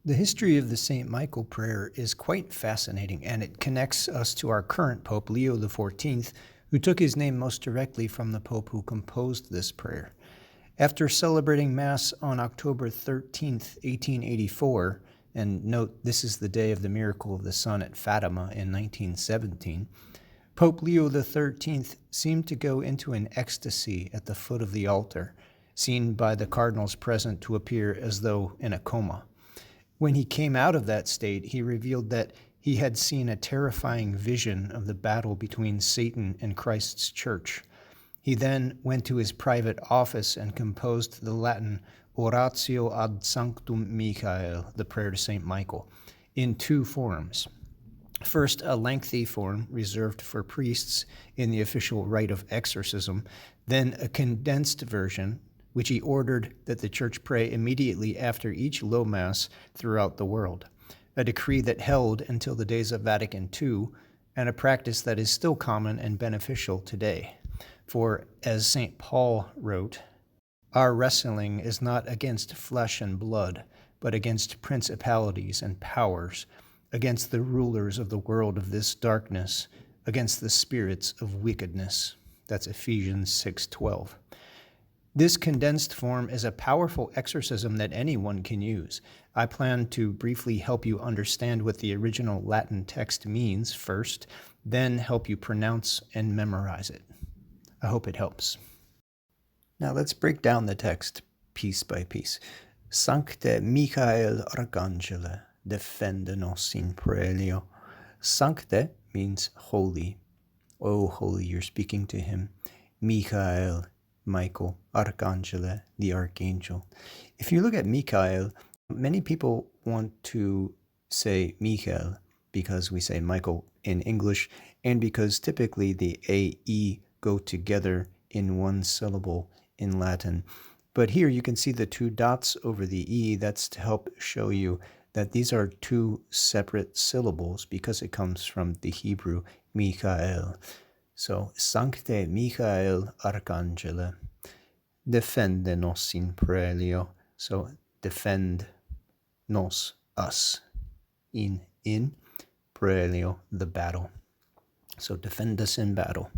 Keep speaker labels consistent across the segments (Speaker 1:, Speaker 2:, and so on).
Speaker 1: The history of the St. Michael prayer is quite fascinating, and it connects us to our current Pope, Leo XIV, who took his name most directly from the Pope who composed this prayer. After celebrating Mass on October 13th, 1884, and note this is the day of the miracle of the sun at Fatima in 1917, Pope Leo XIII seemed to go into an ecstasy at the foot of the altar, seen by the cardinals present to appear as though in a coma. When he came out of that state, he revealed that he had seen a terrifying vision of the battle between Satan and Christ's church. He then went to his private office and composed the Latin Oratio ad Sanctum Michaël, the prayer to St. Michael, in two forms. First, a lengthy form reserved for priests in the official rite of exorcism, then a condensed version, which he ordered that the Church pray immediately after each low Mass throughout the world, a decree that held until the days of Vatican II, and a practice that is still common and beneficial today. For, as St. Paul wrote, "Our wrestling is not against flesh and blood, but against principalities and powers, against the rulers of the world of this darkness, against the spirits of wickedness." That's Ephesians 6:12. This condensed form is a powerful exorcism that anyone can use. I plan to briefly help you understand what the original Latin text means first, then help you pronounce and memorize it. I hope it helps. Now let's break down the text piece by piece. Sancte Michaël Arcangele, defende nos in prelio. Sancte means holy. Oh, holy, you're speaking to him. Michael, Michael, Arcangele, the archangel. If you look at Michael, many people want to say Michael because we say Michael in English, and because typically the A-E go together in one syllable in Latin. But here you can see the two dots over the E. That's to help show you that these are two separate syllables because it comes from the Hebrew Michael. So, Sancte Michaël Arcangele, defende nos in prelio. So, defend nos, us, in prelio, the battle. So, defend us in battle.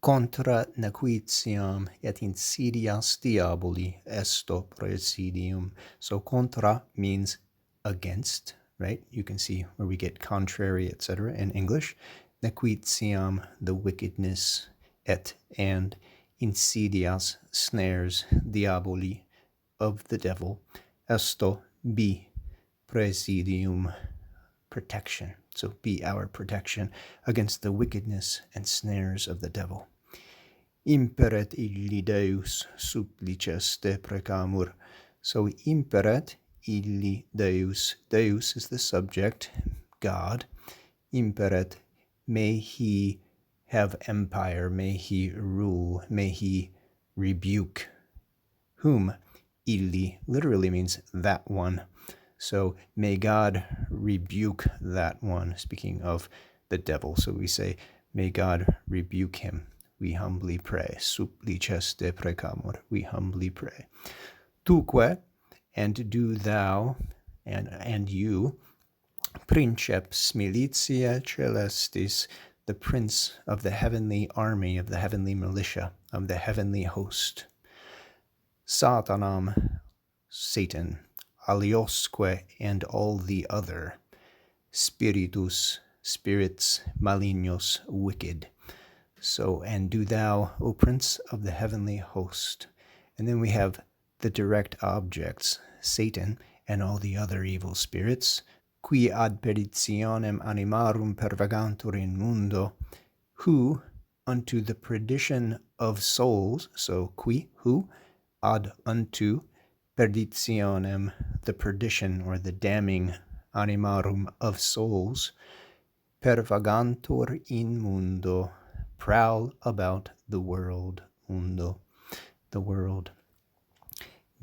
Speaker 1: Contra nequitiam et insidias diaboli esto praesidium. So, contra means against, right? You can see where we get contrary, etc. in English. Nequitiam, the wickedness, et, and, insidias, snares, diaboli, of the devil, esto, be, praesidium, protection. So be our protection against the wickedness and snares of the devil. Imperet illi Deus supplices te precamur. So imperet illi Deus. Deus is the subject, God. Imperet, may he have empire, may he rule, may he rebuke. Whom? Illi literally means that one. So may God rebuke that one, speaking of the devil. So we say, may God rebuke him. We humbly pray. Supplices te precamur. We humbly pray. Tuque, and do thou, and you, Princeps militiae celestis, the prince of the heavenly army, of the heavenly militia, of the heavenly host. Satanam, Satan, aliosque, and all the other. Spiritus, spirits, malignos, wicked. So, and do thou, O prince of the heavenly host. And then we have the direct objects, Satan and all the other evil spirits, qui ad perditionem animarum pervagantur in mundo, who unto the perdition of souls, so qui, who, ad unto, perditionem, the perdition or the damning, animarum of souls, pervagantur in mundo, prowl about the world, mundo, the world.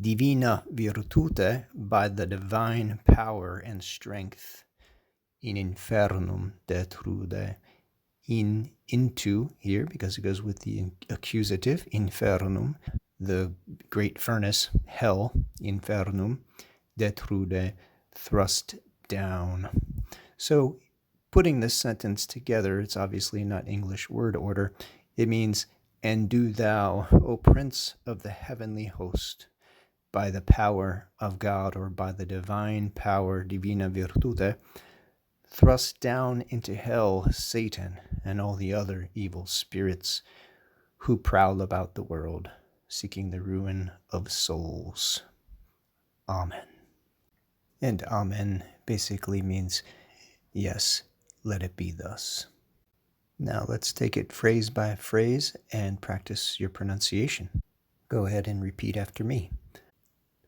Speaker 1: Divina virtute, by the divine power and strength, in infernum detrude, into, here, because it goes with the accusative, infernum, the great furnace, hell, infernum, detrude, thrust down. So putting this sentence together, it's obviously not English word order. It means, and do thou, O Prince of the heavenly host, by the power of God, or by the divine power, divina virtute, thrust down into hell Satan and all the other evil spirits who prowl about the world, seeking the ruin of souls. Amen. And Amen basically means, yes, let it be thus. Now let's take it phrase by phrase and practice your pronunciation. Go ahead and repeat after me.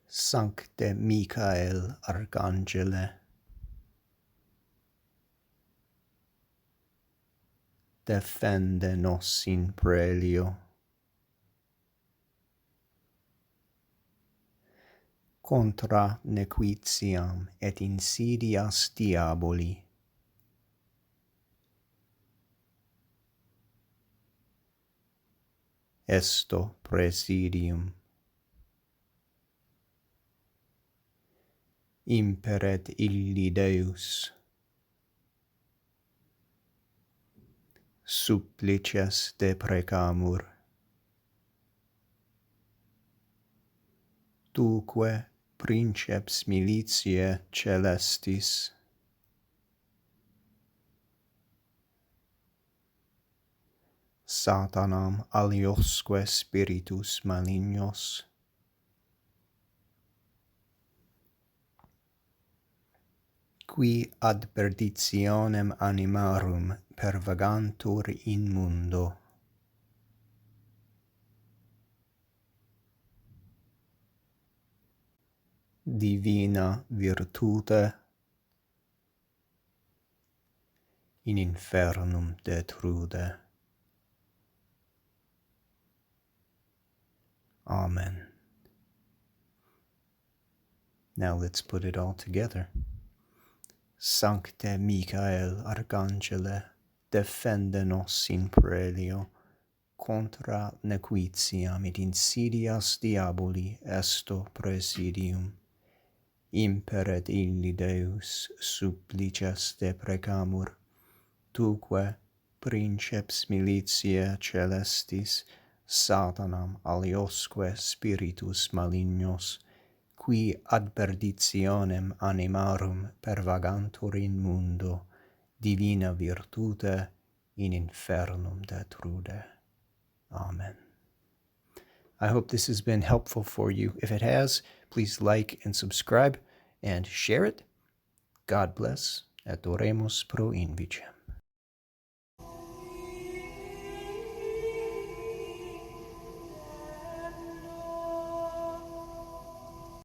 Speaker 1: Sanctum Michaël Arcangele, defende nos in prelio, contra nequitiam et insidias diaboli. Esto presidium. Imperet illi Deus. Supplices de precamur. Tuque princeps militiae celestis. Satanam aliosque spiritus malignos. Qui ad perditionem animarum pervagantur in mundo. Divina virtute in infernum detrude. Amen. Now let's put it all together. Sancte Michael Arcangele, defende nos in prelio, contra nequitiam et insidias diaboli esto presidium. Imperet illi Deus, supplices de precamur, tuque princeps militiae celestis, Satanam aliosque spiritus malignos, qui ad perditionem animarum pervagantur in mundo, divina virtute in infernum detrude. Amen. I hope this has been helpful for you. If it has, please like and subscribe and share it. God bless, et oremus pro invicem.